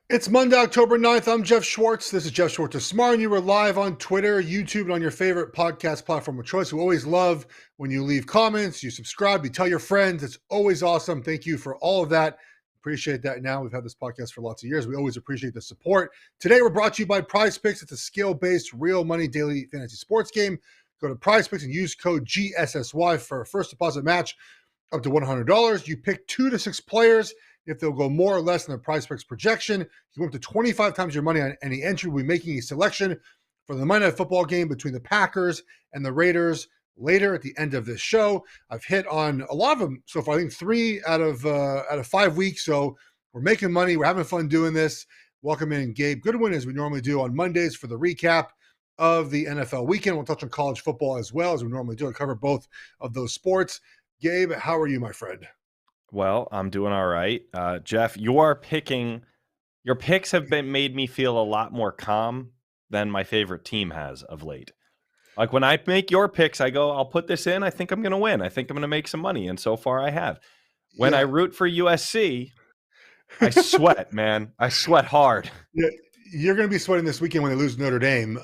It's Monday, October 9th. I'm Geoff Schwartz. This is Geoff Schwartz of Smart, and you are live on Twitter, YouTube, and on your favorite podcast platform of choice. We always love when you leave comments, you subscribe, you tell your friends. It's always awesome. Thank you for all of that. Appreciate that. Now we've had this podcast for lots of years. We always appreciate the support. Today, we're brought to you by Prize Picks. It's a skill-based, real money daily fantasy sports game. Go to Prize Picks and use code GSSY for a first deposit match up to $100. You pick 2 to 6 players. If they'll go more or less than the Prize Picks projection, you go up to 25 times your money on any entry. We'll be making a selection for the Monday Night Football game between the Packers and the Raiders later at the end of this show. I've hit on a lot of them so far. I think 3 out of 5 weeks. So we're making money. We're having fun doing this. Welcome in Gabe Goodwin, as we normally do on Mondays for the recap of the NFL weekend. We'll touch on college football as well, as we normally do. I cover both of those sports. Gabe, how are you, my friend? Well, I'm doing all right. Geoff, your picks have made me feel a lot more calm than my favorite team has of late. Like when I make your picks, I go, I'll put this in. I think I'm going to win. I think I'm going to make some money. And so far I have. When I root for USC, I sweat, man. I sweat hard. Yeah, you're going to be sweating this weekend when they lose Notre Dame.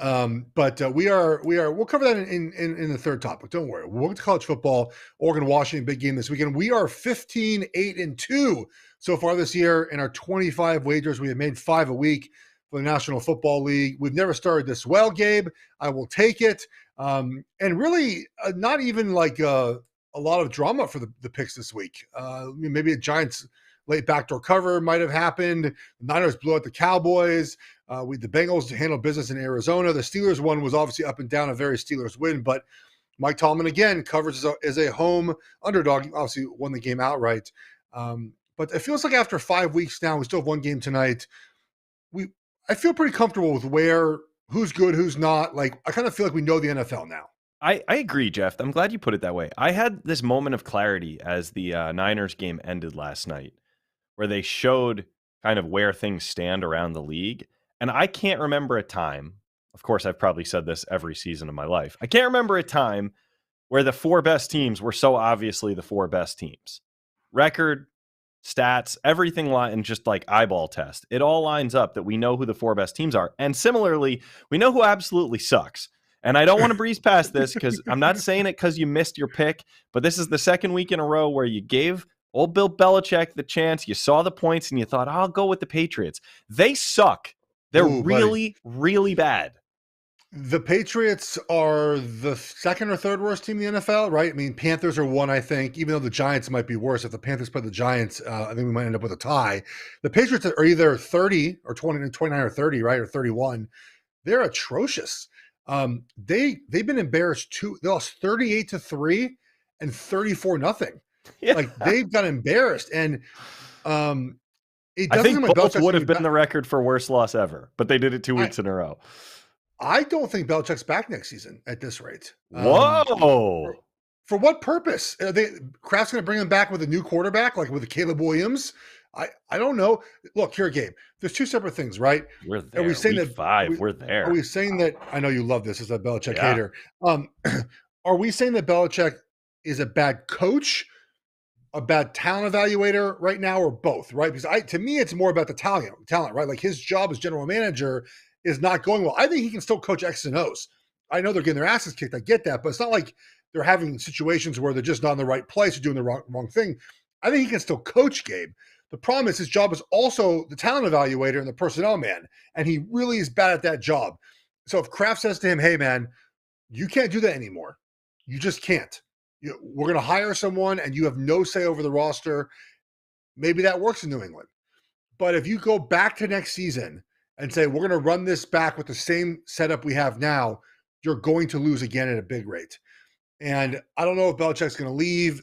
But we'll cover that in the third topic. Don't worry. We'll get to college football. Oregon, Washington, big game this weekend. We are 15-8-2 so far this year in our 25 wagers. We have made 5 a week for the National Football League. We've never started this well, Gabe. I will take it. And really not even like a lot of drama for the picks this week. Maybe a Giants late backdoor cover might have happened. The Niners blew out the Cowboys. The Bengals handled business in Arizona. The Steelers one was obviously up and down, a very Steelers win, but Mike Tomlin again covers as a home underdog. Obviously won the game outright. But it feels like after 5 weeks now, we still have one game tonight. I feel pretty comfortable with who's good, who's not. Like, I kind of feel like we know the NFL now. I agree, Geoff. I'm glad you put it that way. I had this moment of clarity as the Niners game ended last night, where they showed kind of where things stand around the league. And I can't remember a time, of course, I've probably said this every season of my life. I can't remember a time where the 4 best teams were so obviously the 4 best teams. Record, stats, everything and just like eyeball test. It all lines up that we know who the 4 best teams are. And similarly, we know who absolutely sucks. And I don't want to breeze past this because I'm not saying it because you missed your pick, but this is the second week in a row where you gave old Bill Belichick the chance. You saw the points and you thought, I'll go with the Patriots. They suck. They're really bad. The Patriots are the second or third worst team in the NFL, right? I mean, Panthers are 1, I think, even though the Giants might be worse. If the Panthers play the Giants, I think we might end up with a tie. The Patriots are either 30 or 29 or 30, right? Or 31. They're atrocious. They've been embarrassed too. They lost 38-3 and 34-0. Yeah. Like, they've got embarrassed. And I think both would have been the record for worst loss ever, but they did it 2 weeks in a row. I don't think Belichick's back next season at this rate. Whoa! For what purpose? Kraft's going to bring him back with a new quarterback, like with a Caleb Williams? I don't know. Look, here, Gabe, there's 2 separate things, right? We're there. Are we saying Week 5, we're there. Are we saying that? I know you love this as a Belichick hater. Are we saying that Belichick is a bad coach, a bad talent evaluator right now, or both, right? Because to me, it's more about the talent, right? Like, his job as general manager is not going well. I think he can still coach X's and O's. I know they're getting their asses kicked. I get that, but it's not like they're having situations where they're just not in the right place or doing the wrong thing. I think he can still coach, Gabe. The problem is his job is also the talent evaluator and the personnel man, and he really is bad at that job. So if Kraft says to him, hey, man, you can't do that anymore. You just can't. We're going to hire someone, and you have no say over the roster. Maybe that works in New England. But if you go back to next season and say, we're going to run this back with the same setup we have now, you're going to lose again at a big rate. And I don't know if Belichick's going to leave,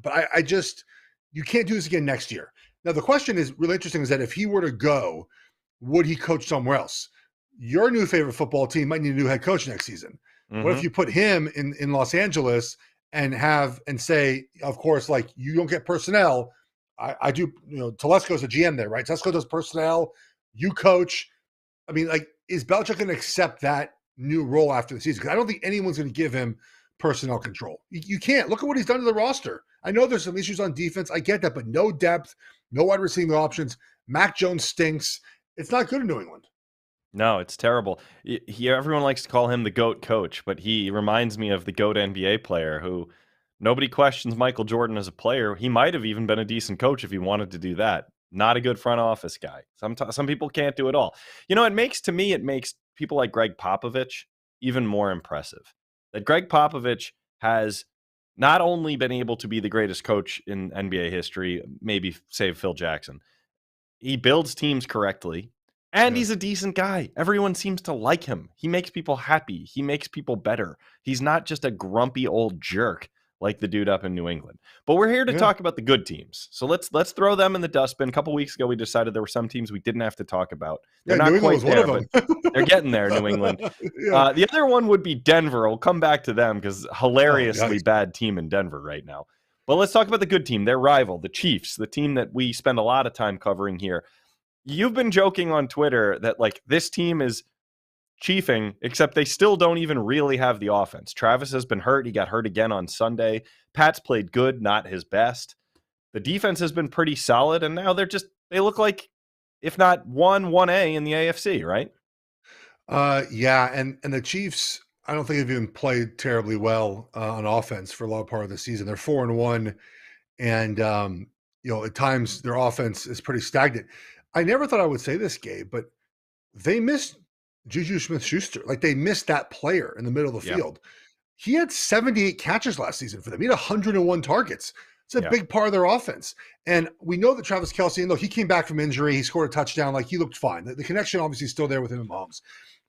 but I just, you can't do this again next year. Now, the question is really interesting, is that if he were to go, would he coach somewhere else? Your new favorite football team might need a new head coach next season. Mm-hmm. What if you put him in Los Angeles and say, of course, like, you don't get personnel. I do, Telesco's a GM there, right? Telesco does personnel. You coach. I mean, like, is Belichick going to accept that new role after the season? Because I don't think anyone's going to give him personnel control. You can't. Look at what he's done to the roster. I know there's some issues on defense. I get that, but no depth, no wide receiving options. Mac Jones stinks. It's not good in New England. No, it's terrible. Everyone likes to call him the GOAT coach, but he reminds me of the GOAT NBA player who nobody questions Michael Jordan as a player. He might have even been a decent coach if he wanted to do that. Not a good front office guy. Some people can't do it all. It makes people like Greg Popovich even more impressive. That Greg Popovich has not only been able to be the greatest coach in NBA history, maybe save Phil Jackson, he builds teams correctly, and Yeah. he's a decent guy. Everyone seems to like him. He makes people happy. He makes people better. He's not just a grumpy old jerk like the dude up in New England. But we're here to Yeah. talk about the good teams. So let's throw them in the dustbin. A couple weeks ago, we decided there were some teams we didn't have to talk about. They're Yeah. New not England quite was one of there, them. but they're getting there, New England. Yeah. The other one would be Denver. We'll come back to them because hilariously Yikes. bad team in Denver right now. But let's talk about the good team, their rival, the Chiefs, the team that we spend a lot of time covering here. You've been joking on Twitter that this team is chiefing, except they still don't even really have the offense. Travis has been hurt. He got hurt again on Sunday. Pat's played good, not his best. The defense has been pretty solid, and now they look like, if not 1A in the AFC, right? Yeah, and the Chiefs, I don't think have even played terribly well on offense for a lot part of the season. They're 4-1, and at times their offense is pretty stagnant. I never thought I would say this, Gabe, but they missed Juju Smith-Schuster. Like they missed that player in the middle of the Yeah. field. He had 78 catches last season for them. He had 101 targets. It's a big part of their offense. And we know that Travis Kelce, and look, he came back from injury. He scored a touchdown. Like he looked fine. The connection obviously is still there with him and Mahomes.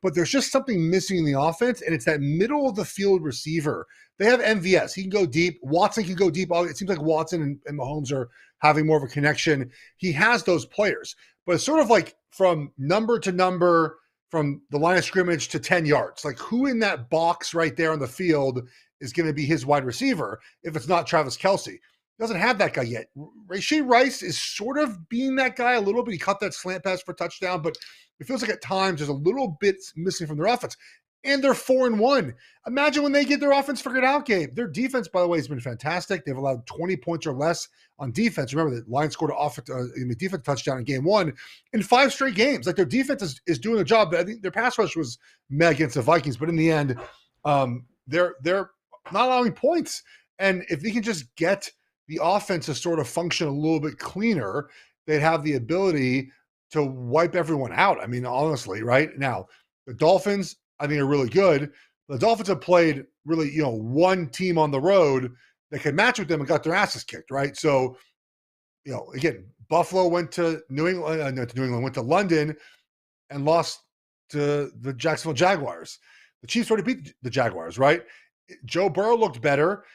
But there's just something missing in the offense, and it's that middle of the field receiver. They have MVS. He can go deep. Watson can go deep. It seems like Watson and Mahomes are having more of a connection. He has those players. But it's sort of like from number to number, from the line of scrimmage to 10 yards. Like who in that box right there on the field is going to be his wide receiver if it's not Travis Kelce? Doesn't have that guy yet. Rashee Rice is sort of being that guy a little bit. He caught that slant pass for a touchdown, but it feels like at times there's a little bit missing from their offense. And they're 4-1. Imagine when they get their offense figured out, Gabe. Their defense, by the way, has been fantastic. They've allowed 20 points or less on defense. Remember, the Lions scored a defense touchdown in game 1 in 5 straight games. Like their defense is doing a job. I think their pass rush was meh against the Vikings, but in the end, they're not allowing points. And if they can just get the offense to sort of function a little bit cleaner, they'd have the ability to wipe everyone out. I mean, honestly, right now, the Dolphins, I think, are really good. The Dolphins have played really, one team on the road that could match with them and got their asses kicked, right? So, again, Buffalo went to New England, went to London and lost to the Jacksonville Jaguars. The Chiefs already beat the Jaguars, right? Joe Burrow looked better.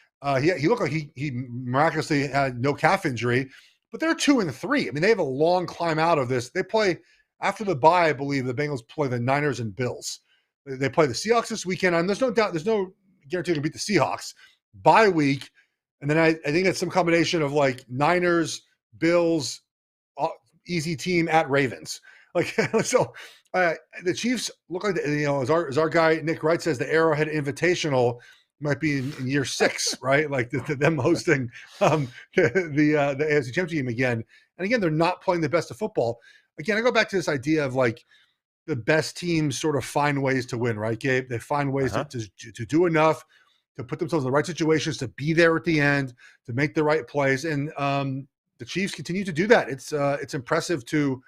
He looked like he miraculously had no calf injury, but they're 2-3. I mean, they have a long climb out of this. They play after the bye, I believe the Bengals play the Niners and Bills. They play the Seahawks this weekend, and there's no doubt, there's no guarantee to beat the Seahawks. Bye week, and then I think it's some combination of like Niners, Bills, easy team at Ravens. Like so, the Chiefs look like as our guy Nick Wright says, the Arrowhead Invitational might be in year 6, right? Like them hosting the AFC Championship team again. And again, they're not playing the best of football. Again, I go back to this idea of like the best teams sort of find ways to win, right, Gabe? They find ways to do enough to put themselves in the right situations, to be there at the end, to make the right plays. And the Chiefs continue to do that. It's impressive to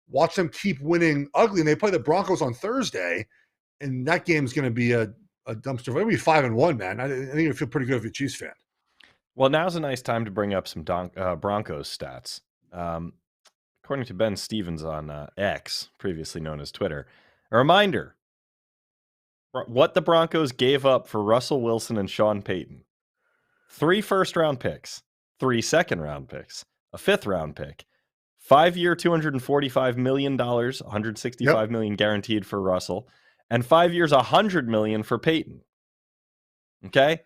watch them keep winning ugly. And they play the Broncos on Thursday, and that game's going to be a dumpster. It'll be 5-1, man. I think you feel pretty good if you're a Chiefs fan. Well, now's a nice time to bring up some Broncos stats. According to Ben Stevens on X, previously known as Twitter, a reminder what the Broncos gave up for Russell Wilson and Sean Payton: 3 first-round picks, 3 second-round picks, a 5th-round pick, 5-year, $245 million, $165 million guaranteed for Russell, and 5 years, $100 million for Payton. Okay.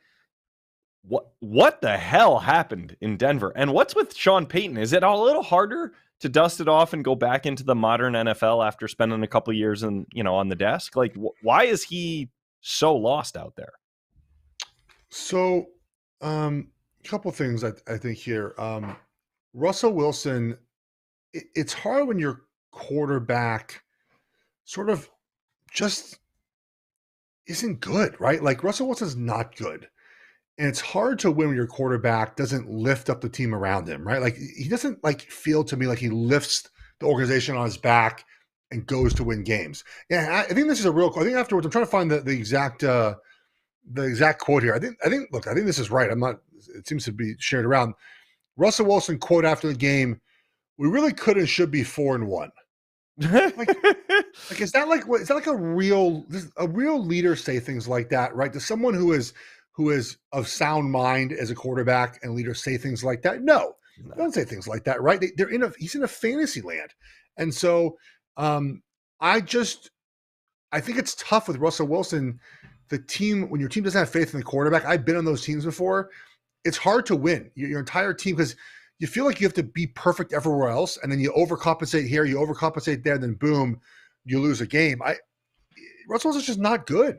What the hell happened in Denver? And what's with Sean Payton? Is it a little harder to dust it off and go back into the modern NFL after spending a couple years on the desk? Like, why is he so lost out there? So, a couple things I think here. Russell Wilson it's hard when your quarterback sort of just isn't good, right? Like Russell Wilson's not good. And it's hard to win when your quarterback doesn't lift up the team around him, right? Like he doesn't like feel to me like he lifts the organization on his back and goes to win games. Yeah, I think this is a real. I think afterwards, I'm trying to find the exact quote here. I think this is right. I'm not. It seems to be shared around. Russell Wilson quote after the game: "We really could and should be 4-1." Like, is that like what? Is that like a real leader say things like that? Right? Does someone who is of sound mind as a quarterback and leader say things like that? No, they don't say things like that, right? He's in a fantasy land, and so I think it's tough with Russell Wilson. The team, when your team doesn't have faith in the quarterback, I've been on those teams before. It's hard to win your entire team because you feel like you have to be perfect everywhere else, and then you overcompensate here, you overcompensate there, and then boom, you lose a game. Russell Wilson's just not good.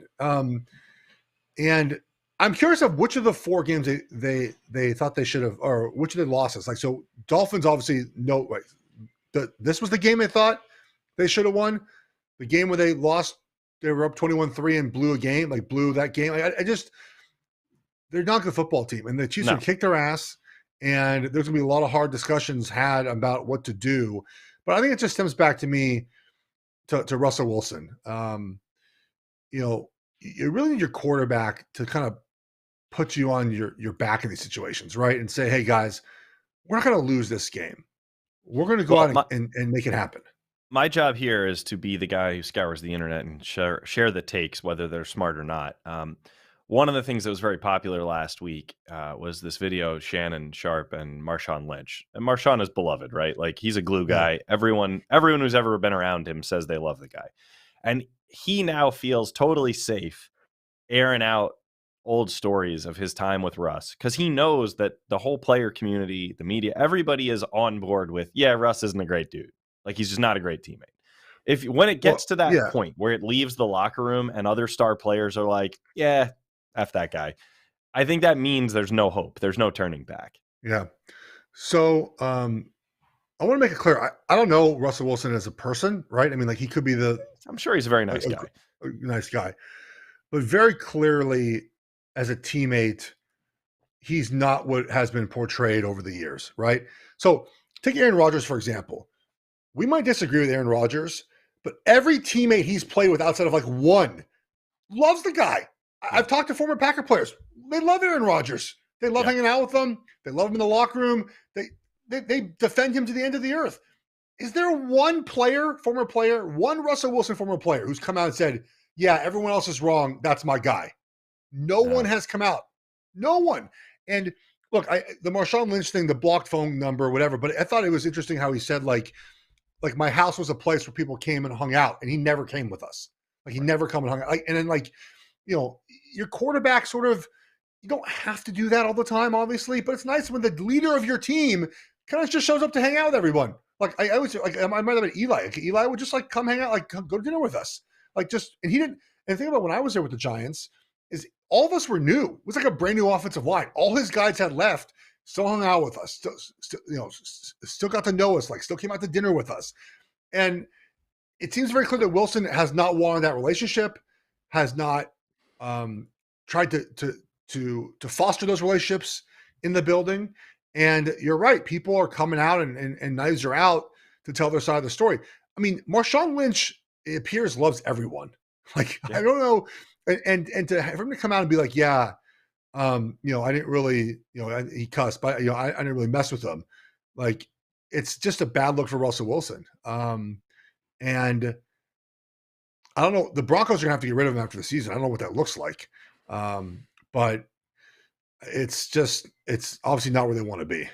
And I'm curious of which of the 4 games they thought they should have, or which of the losses. Like, so Dolphins obviously this was the game they thought they should have won. The game where they lost, they were up 21-3 and blew that game. They're not a good football team, and the Chiefs are kicked their ass. And there's gonna be a lot of hard discussions had about what to do. But I think it just stems back to me to Russell Wilson. You really need your quarterback to kind of put you on your back in these situations, right? And say, hey guys, we're not going to lose this game. We're going to go out and make it happen. My job here is to be the guy who scours the internet and share the takes, whether they're smart or not. One of the things that was very popular last week was this video, Shannon Sharp and Marshawn Lynch. And Marshawn is beloved, right? Like, he's a glue guy. Yeah. Everyone who's ever been around him says they love the guy. And he now feels totally safe airing out old stories of his time with Russ, because he knows that the whole player community, the media, everybody is on board with, yeah, Russ isn't a great dude. Like, he's just not a great teammate. When it gets to that point where it leaves the locker room and other star players are like, yeah, F that guy, I think that means there's no hope. There's no turning back. Yeah. So I want to make it clear. I don't know Russell Wilson as a person, right? I mean, like, he could be I'm sure he's a very nice guy. A nice guy. But very clearly, as a teammate, he's not what has been portrayed over the years, right? So take Aaron Rodgers, for example. We might disagree with Aaron Rodgers, but every teammate he's played with outside of like one loves the guy. I've talked to former Packer players. They love Aaron Rodgers. They love hanging out with him. They love him in the locker room. They defend him to the end of the earth. Is there one Russell Wilson former player who's come out and said, yeah, everyone else is wrong, that's my guy? No one has come out. No one. And look, the Marshawn Lynch thing, the blocked phone number, whatever, but I thought it was interesting how he said, like my house was a place where people came and hung out, and he never came with us. Like, he never come and hung out. And then, your quarterback sort of, you don't have to do that all the time, obviously, but it's nice when the leader of your team kind of just shows up to hang out with everyone. Like, I would say, like, I might have been Eli. Like, Eli would just come hang out, go to dinner with us. And he didn't. And the thing about when I was there with the Giants is all of us were new. It was like a brand new offensive line. All his guys had left, still hung out with us, still got to know us, still came out to dinner with us. And it seems very clear that Wilson has not wanted that relationship, has not tried to foster those relationships in the building. And you're right, people are coming out and knives are out to tell their side of the story. I mean, Marshawn Lynch, it appears, loves everyone. I don't know. And for him to come out and be like, yeah, I didn't really, he cussed, but I didn't really mess with him. Like, it's just a bad look for Russell Wilson. And I don't know, the Broncos are gonna have to get rid of him after the season. I don't know what that looks like. But it's obviously not where they want to be.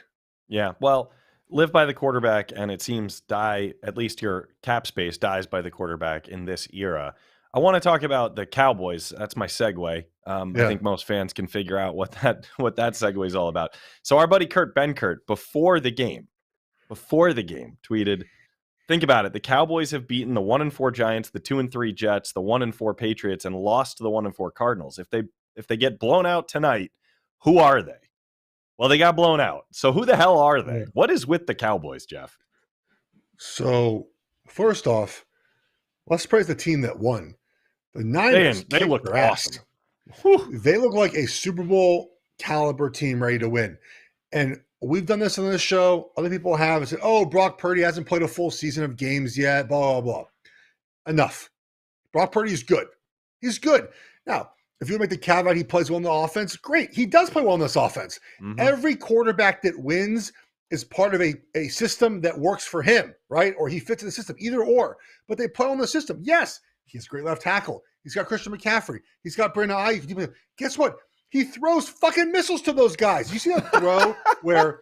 Yeah. Well, live by the quarterback, and it seems at least your cap space dies by the quarterback in this era. I want to talk about the Cowboys. That's my segue. I think most fans can figure out what that segue is all about. So our buddy Kurt Benkert, before the game, tweeted, think about it. The Cowboys have beaten the 1-4 Giants, the 2-3 Jets, the 1-4 Patriots, and lost to the 1-4 Cardinals. If they get blown out tonight, who are they? Well, they got blown out. So who the hell are they? Yeah. What is with the Cowboys, Geoff? So, first off, let's praise the team that won. The They Niners they kicked looked their ass. awesome. Whew. They look like a Super Bowl caliber team ready to win. And we've done this on this show. Other people have said, oh, Brock Purdy hasn't played a full season of games yet, blah, blah, blah. Enough. Brock Purdy is good. He's good. Now, if you make the caveat he plays well in the offense, great. He does play well in this offense. Mm-hmm. Every quarterback that wins is part of a system that works for him, right? Or he fits in the system, either or. But they play on the system. Yes, he has great left tackle. He's got Christian McCaffrey. He's got Brandon Ayuk. Guess what? He throws fucking missiles to those guys. You see that throw where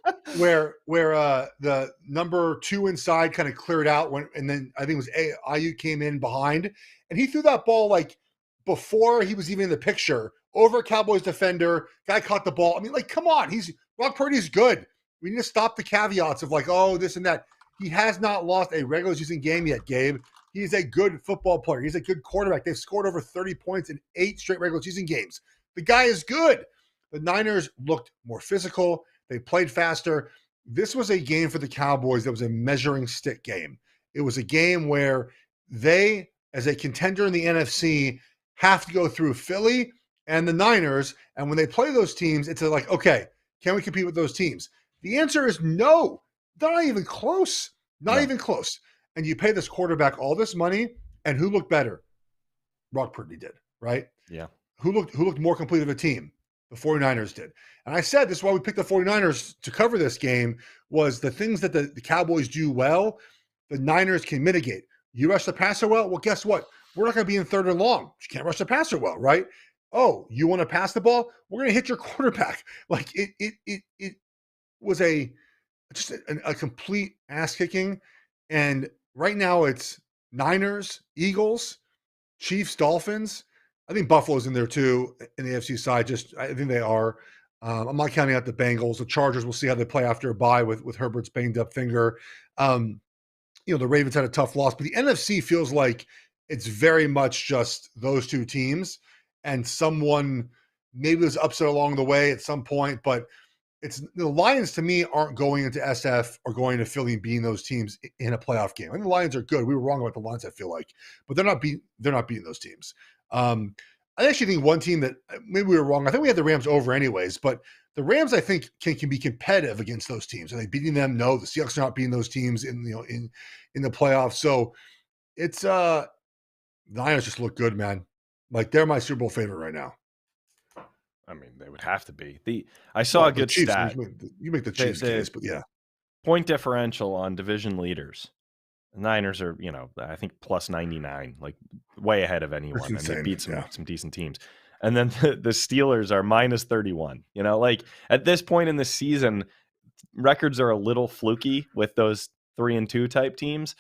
the number 2 inside kind of cleared out and then I think it was Ayuk came in behind, and he threw that ball like before he was even in the picture over a Cowboys defender. Guy caught the ball. I mean, like, come on, Brock Purdy's good. We need to stop the caveats of like, oh, this and that. He has not lost a regular season game yet, Gabe. He's a good football player. He's a good quarterback. They've scored over 30 points in 8 straight regular season games. The guy is good. The Niners looked more physical. They played faster. This was a game for the Cowboys that was a measuring stick game. It was a game where they, as a contender in the NFC, have to go through Philly and the Niners. And when they play those teams, it's like, okay, can we compete with those teams? The answer is no. They're not even close. Not even close. And you pay this quarterback all this money, and who looked better? Brock Purdy did, right? Yeah. Who looked more complete of a team? The 49ers did. And I said this is why we picked the 49ers to cover this game was the things that the Cowboys do well, the Niners can mitigate. You rush the passer well? Well, guess what? We're not going to be in third and long. You can't rush the passer well, right? Oh, you want to pass the ball? We're going to hit your quarterback. Like it was just a complete ass kicking. And right now it's Niners, Eagles, Chiefs, Dolphins. I think Buffalo's in there too in the AFC side. I think they are. I'm not counting out the Bengals. The Chargers, we'll see how they play after a bye with Herbert's banged up finger. The Ravens had a tough loss, but the NFC feels like it's very much just those two teams, and someone maybe was upset along the way at some point, but it's the Lions to me aren't going into SF or going to Philly and beating those teams in a playoff game. I think the Lions are good. We were wrong about the Lions, I feel like, but they're not beating those teams. I actually think one team that maybe we were wrong. I think we had the Rams over anyways, but the Rams I think can be competitive against those teams. Are they beating them? No, the Seahawks are not beating those teams in the playoffs. So it's the Niners just look good, man. Like they're my Super Bowl favorite right now. I mean, they would have to be. I saw a good Chiefs, stat. You make the Chiefs case, but yeah. Point differential on division leaders. The Niners are, I think plus 99, like way ahead of anyone. And they beat some decent teams. And then the Steelers are minus 31. Like at this point in the season, records are a little fluky with those 3-2 type teams.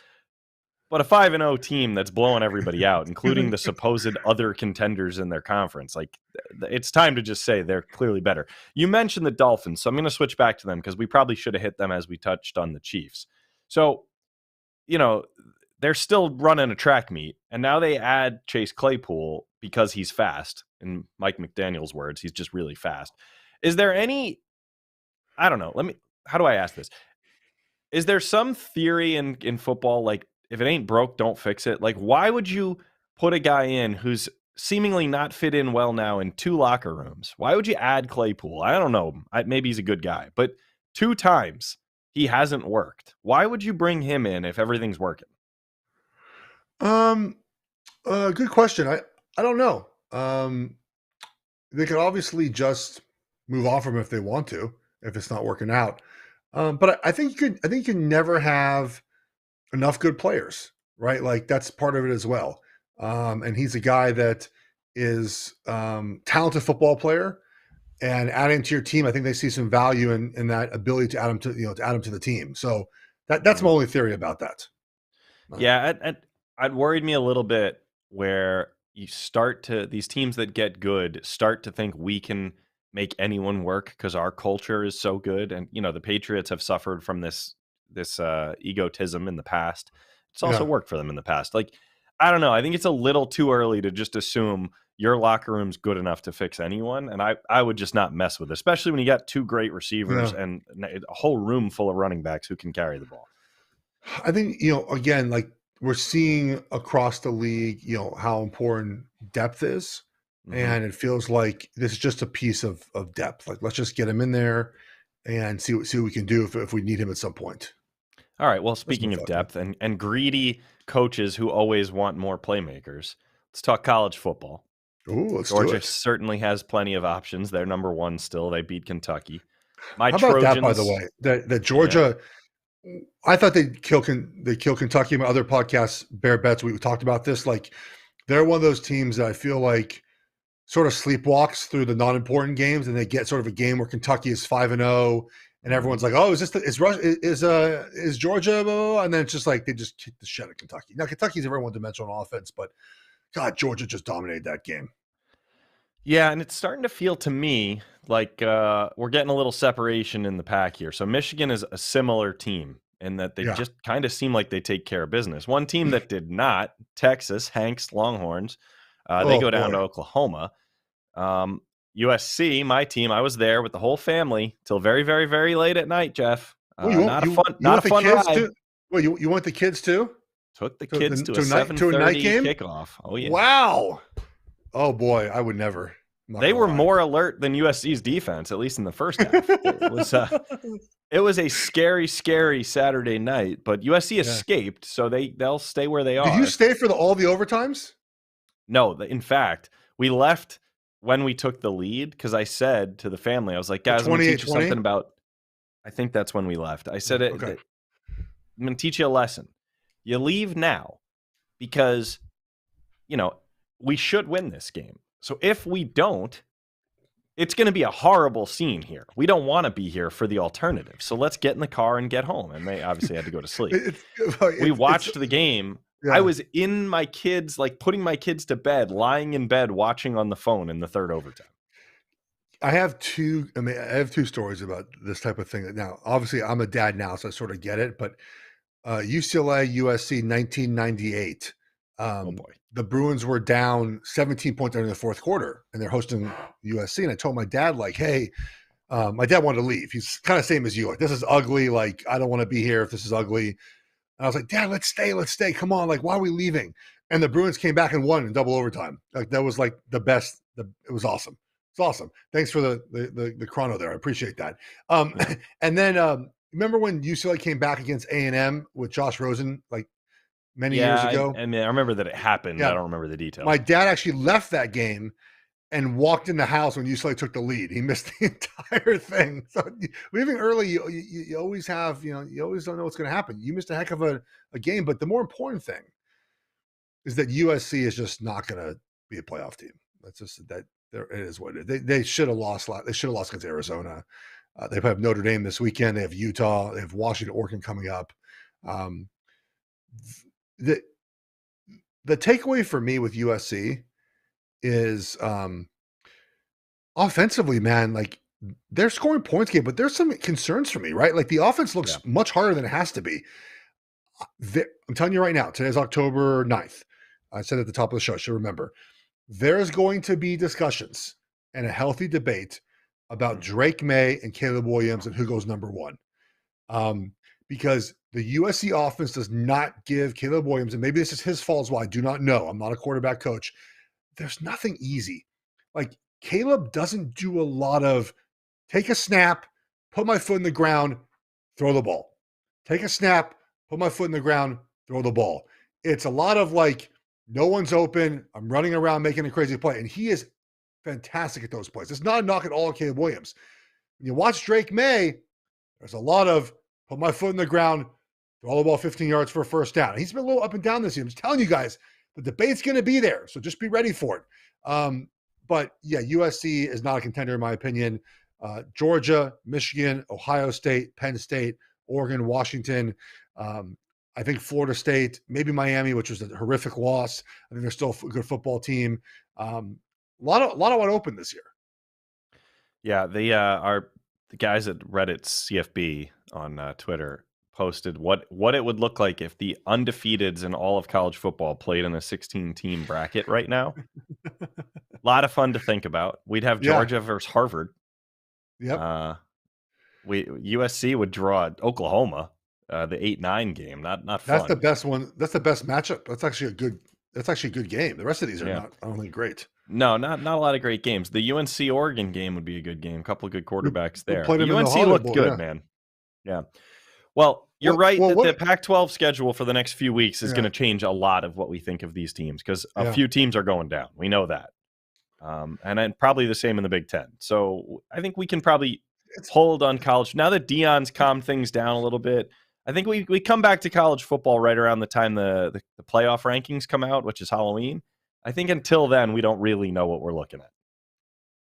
But a 5-0 team that's blowing everybody out, including the supposed other contenders in their conference, like it's time to just say they're clearly better. You mentioned the Dolphins, so I'm going to switch back to them because we probably should have hit them as we touched on the Chiefs. So, they're still running a track meet, and now they add Chase Claypool because he's fast. In Mike McDaniel's words, he's just really fast. Is there any, I don't know, how do I ask this? Is there some theory in football, like, if it ain't broke, don't fix it? Like, why would you put a guy in who's seemingly not fit in well now in 2 locker rooms? Why would you add Claypool? I don't know. Maybe he's a good guy, but 2 times he hasn't worked. Why would you bring him in if everything's working? Good question. I don't know. They could obviously just move on from him if they want to, if it's not working out. But I think you can never have enough good players, right? Like that's part of it as well. And he's a guy that is talented football player, and adding to your team, I think they see some value in that ability to add him to the team. So that's my only theory about that. Yeah, it worried me a little bit where these teams that get good start to think we can make anyone work because our culture is so good. And, the Patriots have suffered from this egotism in the past. It's also worked for them in the past. Like, I don't know. I think it's a little too early to just assume your locker room's good enough to fix anyone. And I would just not mess with it, especially when you got 2 great receivers and a whole room full of running backs who can carry the ball. I think, again, like we're seeing across the league, how important depth is. Hmm. And it feels like this is just a piece of depth. Like, let's just get him in there and see what we can do if we need him at some point. All right. Well, That's my speaking of thought, though. depth and greedy coaches who always want more playmakers, let's talk college football. Ooh, let's do Georgia it. certainly has plenty of options. They're number one still. They beat Kentucky. My How about that, by the Trojans, way? That yeah. Georgia, I thought they kill Kentucky. My other podcasts, Bear Bets, we talked about this. Like, they're one of those teams that I feel like sort of sleepwalks through the non-important games, and they get sort of a game where Kentucky is 5-0, and Mhm. everyone's like, "Oh, is Georgia?" Blah, blah, blah," and then it's just like they just kick the shit out of Kentucky. Now Kentucky's a very one-dimensional offense, but God, Georgia just dominated that game. Yeah, and it's starting to feel to me like we're getting a little separation in the pack here. So Michigan is a similar team in that they Yeah. just kind of seem like they take care of business. One team that did not, Texas, Hanks Longhorns, they Oh go down to boy. Oklahoma. Um, USC, my team, I was there with the whole family till very, very, very late at night. Jeff, Well, you want you not a want the fun kids ride. to? Well, you want the kids too? Took the To kids the to a to a night seven to a night thirty game? kickoff. Oh yeah, Wow. Oh boy, I would never. I'm not they gonna were lie. more alert than USC's defense, at least in the first half. It was a scary, scary Saturday night, but USC Yeah. escaped, so they'll stay where they Did you are. stay for all the overtimes? No, in fact, we left when we took the lead because I said to the family, I was like, The guys, I'm going to teach you something 28-20? about. I think that's when we left. I Yeah, said it. okay. I'm going to teach you a lesson. You leave now because you know we should win this game. So if we don't, it's going to be a horrible scene here. We don't want to be here for the alternative. So let's get in the car and get home. And they obviously had to go to sleep. It's We it's watched the game. I yeah. was in my kids, like putting my kids to bed, lying in bed, watching on the phone in the third overtime. I have 2 stories about this type of thing. Now, obviously, I'm a dad now, so I sort of get it, but, UCLA, USC, 1998, Oh boy. the Bruins were down 17 points during the fourth quarter, and they're hosting USC, and I told my dad, like, "Hey," my dad wanted to leave. He's kinda same as you, like, "This is ugly, like, I don't wanna be here if this is ugly." And I was like, "Dad, let's stay. Come on, like, why are we leaving?" And the Bruins came back and won in double overtime. Like, that was, like, the best it was awesome. It's awesome. Thanks for the chrono there. I appreciate that. Yeah. And then, remember when UCLA came back against A&M with Josh Rosen, like, many Yeah. years ago? I mean, I remember that it happened. I Yeah. don't remember the My details. dad actually left that game and walked in the house when UCLA took the lead. He missed the entire thing. So leaving early, you always have, you always don't know what's going to happen. You missed a heck of a game, but the more important thing is that USC is just not going to be a playoff team. That's just that. It is what it is. They should have lost. They should have lost against Arizona. They have Notre Dame this weekend. They have Utah. They have Washington, Oregon coming up. Um, the the takeaway for me with USC is offensively, man, like they're scoring points game, but there's some concerns for me, right? Like the offense Yeah. looks much harder than it has to be. I'm telling you right now, today's October 9th. I said at the top of the show, I should remember. There's going to be discussions and a healthy debate about Mhm. Drake May and Caleb Williams and who goes number one. Um, because the USC offense does not give Caleb Williams, and maybe this is his fault as well. I do not know. I'm not a quarterback coach. There's nothing easy. Like Caleb doesn't do a lot of take a snap, put my foot in the ground, throw the ball. Take a snap, put my foot in the ground, throw the ball. It's a lot of like, no one's open. I'm running around making a crazy play. And he is fantastic at those plays. It's not a knock at all Caleb Williams. When you watch Drake May, there's a lot of put my foot in the ground, throw the ball 15 yards for a first down. He's been a little up and down this year. I'm just telling you guys, the debate's going to be there. So just be ready for it. But yeah, USC is not a contender, in my opinion. Georgia, Michigan, Ohio State, Penn State, Oregon, Washington. Um, I think Florida State, maybe Miami, which was a horrific loss. I think they're still a good football team. A lot of wide open this year. Yeah. The guys at Reddit's CFB on Twitter posted what it would look like if the undefeateds in all of college football played in a 16 team bracket right now. A lot of fun to think about. We'd have Yeah. Georgia versus Harvard. Yep. Uh, we USC would draw Oklahoma. the 8-9 game. Not That's the fun. best one. That's the best matchup. That's actually a good game. The rest of these are Yeah. not, I don't think, great. No, not a lot of great games. The UNC Oregon game would be a good game. A couple of good We quarterbacks we there. played The them in the UNC Holiday looked Bowl, good, yeah. man. Yeah. Well, you're Well right well, that the what Pac-12 schedule for the next few weeks is going yeah, to change a lot of what we think of these teams because a yeah. few teams are going down. We know that. And then probably the same in the Big Ten. So I think we can probably It's hold on college. Now that Dion's calmed things down a little bit, I think we come back to college football right around the time the playoff rankings come out, which is Halloween. I think until then, we don't really know what we're looking at.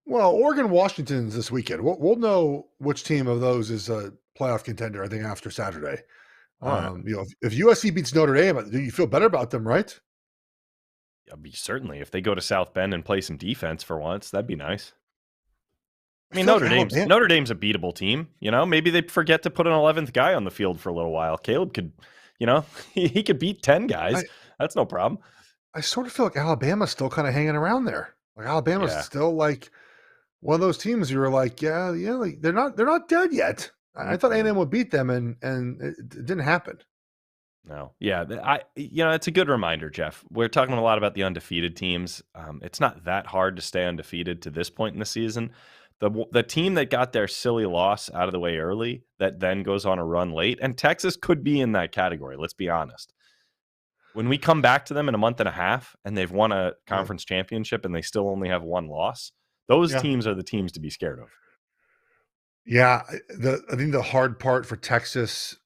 well, Oregon Washington's this weekend. We'll know which team of those is a playoff contender, I think, after Saturday. All right. If USC beats Notre Dame, do you feel better about them, right? Certainly, if they go to South Bend and play some defense for once, that'd be nice. I I mean, feel like Alabama. Notre Dame's a beatable team. Maybe they forget to put an 11th guy on the field for a little while. Caleb could, he could beat 10 guys. I That's no problem. I sort of feel like Alabama's still kind of hanging around there. Like Alabama's Yeah. still like one of those teams you were like, yeah, like they're not dead yet. I thought Mm-mm. A&M would beat them, and it didn't happen. No. Yeah. It's a good reminder, Jeff. We're talking a lot about the undefeated teams. It's not that hard to stay undefeated to this point in the season. The team that got their silly loss out of the way early, that then goes on a run late, and Texas could be in that category. Let's be honest. When we come back to them in a month and a half and they've won a Yeah, conference championship and they still only have one loss, those yeah, teams are the teams to be scared of. yeah. I think the hard part for Texas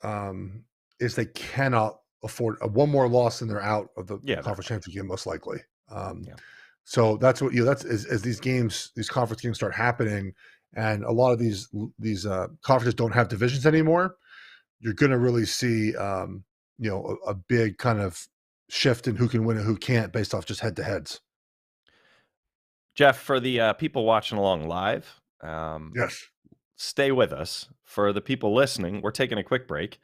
is they cannot afford one more loss and they're out of the Yeah, they're conference out. championship game most likely. Um, Yeah. so that's what that's as these conference games start happening, and a lot of these conferences don't have divisions anymore. You're going to really see a big kind of shift in who can win and who can't based off just head to heads. Jeff, for the people watching along live, Yes. stay with us. For the people listening, we're taking a quick break.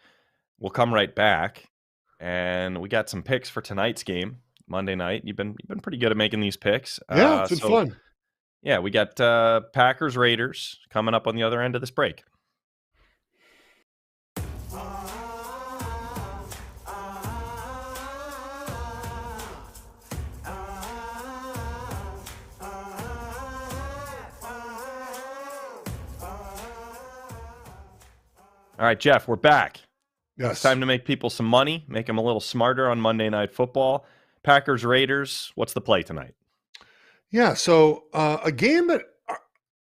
We'll come right back, and we got some picks for tonight's game, Monday night. You've been pretty good at making these picks. Yeah, it's been fun. Yeah, we got Packers Raiders coming up on the other end of this break. All right, Jeff, we're back. It's Yes. time to make people some money, make them a little smarter on Monday Night Football. Packers Raiders. What's the play tonight? Yeah. So a game that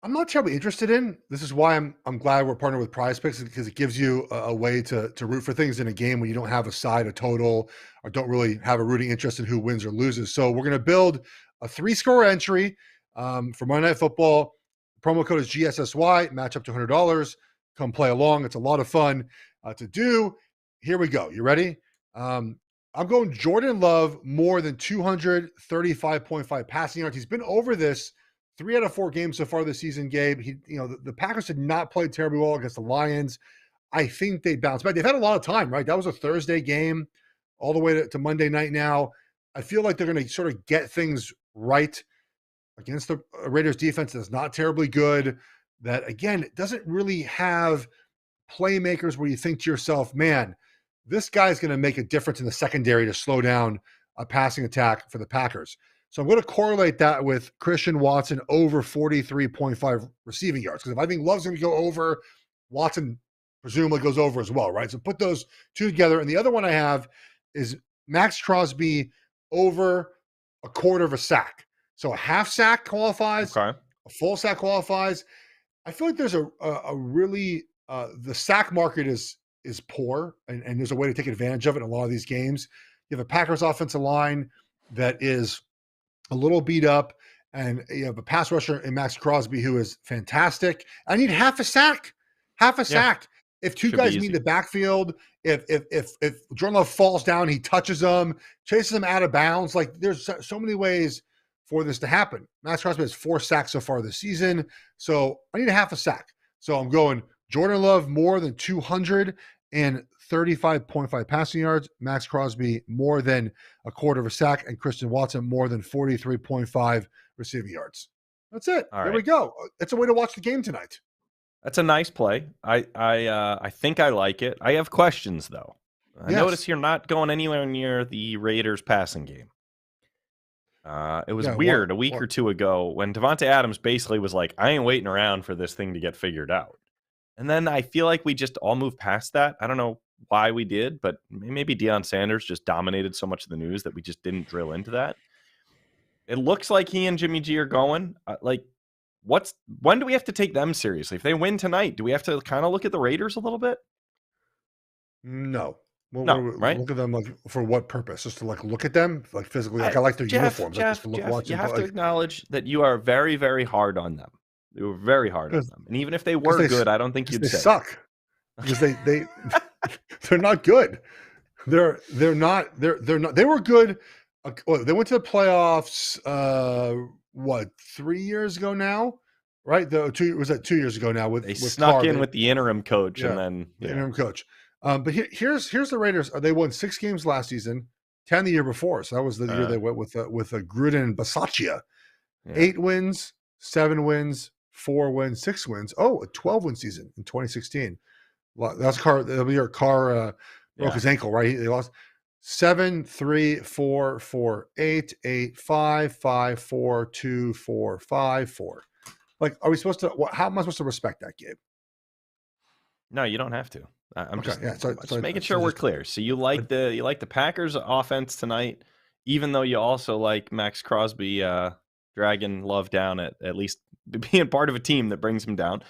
I'm not terribly interested in. This is why I'm glad we're partnered with Prize Picks, because it gives you a way to root for things in a game when you don't have a side, a total, or don't really have a rooting interest in who wins or loses. So we're going to build a 3-score entry for Monday Night Football. Promo code is GSSY. Match up to $100. Come play along. It's a lot of fun to do. Here we go. You ready? I'm going Jordan Love more than 235.5 passing yards. He's been over this 3 out of 4 games so far this season, Gabe. The Packers did not play terribly well against the Lions. I think they bounced back. They've had a lot of time, right? That was a Thursday game all the way to Monday night now. I feel like they're going to sort of get things right against the Raiders defense that's not terribly good. That, again, doesn't really have playmakers where you think to yourself, man, this guy's going to make a difference in the secondary to slow down a passing attack for the Packers. So I'm going to correlate that with Christian Watson over 43.5 receiving yards. Because if I think Love's going to go over, Watson presumably goes over as well, right? So put those two together. And the other one I have is Max Crosby over a quarter of a sack. So a half sack qualifies, Okay. a full sack qualifies. I feel like there's a really the sack market is poor, and there's a way to take advantage of it in a lot of these games. You have a Packers offensive line that is a little beat up, and you have a pass rusher in Max Crosby who is fantastic. I need half a sack, half a Yeah. sack. If two Should be guys meet in easy. the backfield, if Jordan Love falls down, he touches them, chases them out of bounds. Like there's so many ways for this to happen. Max Crosby has 4 sacks so far this season, so I need a half a sack. So I'm going Jordan Love more than 235.5 passing yards, Max Crosby more than a quarter of a sack, and Christian Watson more than 43.5 receiving yards. That's it. All There we right. go. It's a way to watch the game tonight. That's a nice play. I think I like it. I have questions though. I notice Yes. you're not going anywhere near the Raiders passing game. It was Yeah. weird a week What? or two ago when Devonta Adams basically was like, "I ain't waiting around for this thing to get figured out." And then I feel like we just all moved past that. I don't know why we did, but maybe Deion Sanders just dominated so much of the news that we just didn't drill into that. It looks like he and Jimmy G are going. When do we have to take them seriously? If they win tonight, do we have to kind of look at the Raiders a little bit? No. What No, are we, right? look at them like for what purpose? Just to like look at them like physically. Like I like their Jeff, uniforms. Like just Jeff, to look, Jeff, watch you them. But have to like acknowledge that you are very, very hard on them. You were very hard on because them, and even if they because were good, I don't think because you'd they say it. suck. Because they they're not good. They're not. They were good. They went to the playoffs. What 3 years ago now? Right? Was that 2 years ago now They with snuck Carr? in with the interim coach, and Yeah, then the yeah, interim coach. But here's the Raiders. They won 6 games last season, 10 the year before. So that was the year uh, they went with a Gruden and Basaccia. yeah. 8 wins, 7 wins, 4 wins, 6 wins. Oh, a 12-win season in 2016. That's Carr. The year Carr broke Yeah. his ankle. Right, they lost 7, 3, 4, 4, 8, 8, 5, 5, 4, 2, 4, 5, 4. Like, are we supposed to? How am I supposed to respect that, Gabe? No, you don't have to. I'm Okay, just yeah. So, just so, making so sure we're just clear. So uh, you like the Packers offense tonight, even though you also like Max Crosby dragging Love down at least being part of a team that brings him down.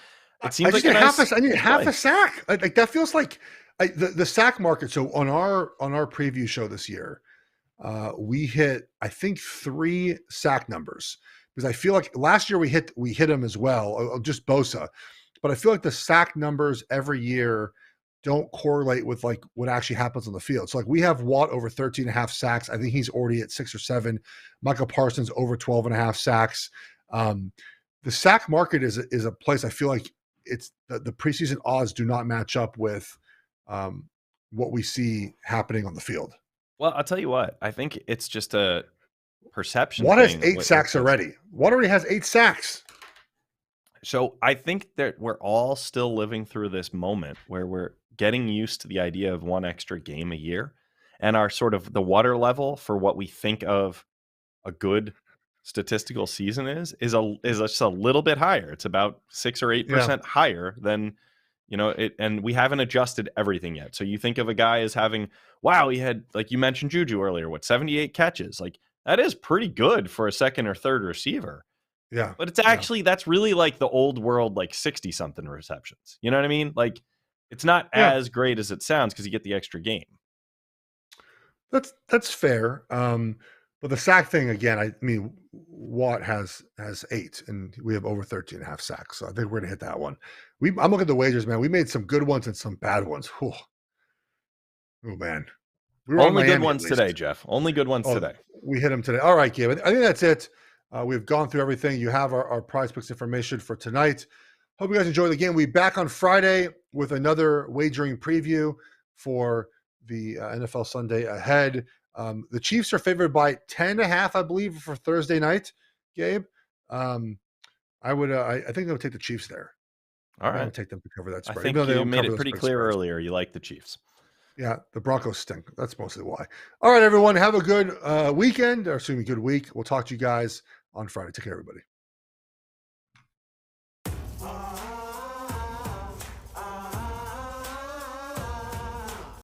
It I seems just like a need half a. nice I need nice half play. a sack. Like that feels like the sack market. So on our preview show this year, we hit I think 3 sack numbers because I feel like last year we hit them as well. Just Bosa, but I feel like the sack numbers every year don't correlate with like what actually happens on the field. So like we have Watt over 13 and a half sacks. I think he's already at 6 or 7. Michael Parsons over 12 and a half sacks. Um, the sack market is a place I feel like it's the preseason odds do not match up with um, what we see happening on the field. Well, I'll tell you what. I think it's just a perception Watt has thing 8 sacks with already. Watt already has 8 sacks. So I think that we're all still living through this moment where we're getting used to the idea of one extra game a year, and our sort of the water level for what we think of a good statistical season is just a little bit higher. It's about 6 or Yeah, 8% higher than it, and we haven't adjusted everything yet. So you think of a guy as having, wow, he had, like you mentioned Juju earlier, what, 78 catches? Like that is pretty good for a second or third receiver. yeah, But it's yeah, actually that's really like the old world, like 60 something receptions. You know what I mean? Like it's not yeah. as great as it sounds because you get the extra game. That's fair. But the sack thing again, I mean, Watt has 8, and we have over 13 and a half sacks. So I think we're gonna hit that one. I'm looking at the wagers, man. We made some good ones and some bad ones. Whew. Oh man, we were on Only good Miami at ones today, least. Jeff. Only good ones Oh, today. we hit them today. All right, Gabe. I think that's it. We've gone through everything. You have our prize picks information for tonight. Hope you guys enjoy the game. We'll be back on Friday with another wagering preview for the NFL Sunday ahead. The Chiefs are favored by 10.5, I believe, for Thursday night, Gabe. I think they would take the Chiefs there. All I think I right. would take them to cover that I spread, even though think they you don't made cover it those pretty big clear spreads. earlier. You like the Chiefs. Yeah, the Broncos stink. That's mostly why. All right, everyone. Have a good weekend, or excuse me, good week. We'll talk to you guys on Friday. Take care, everybody.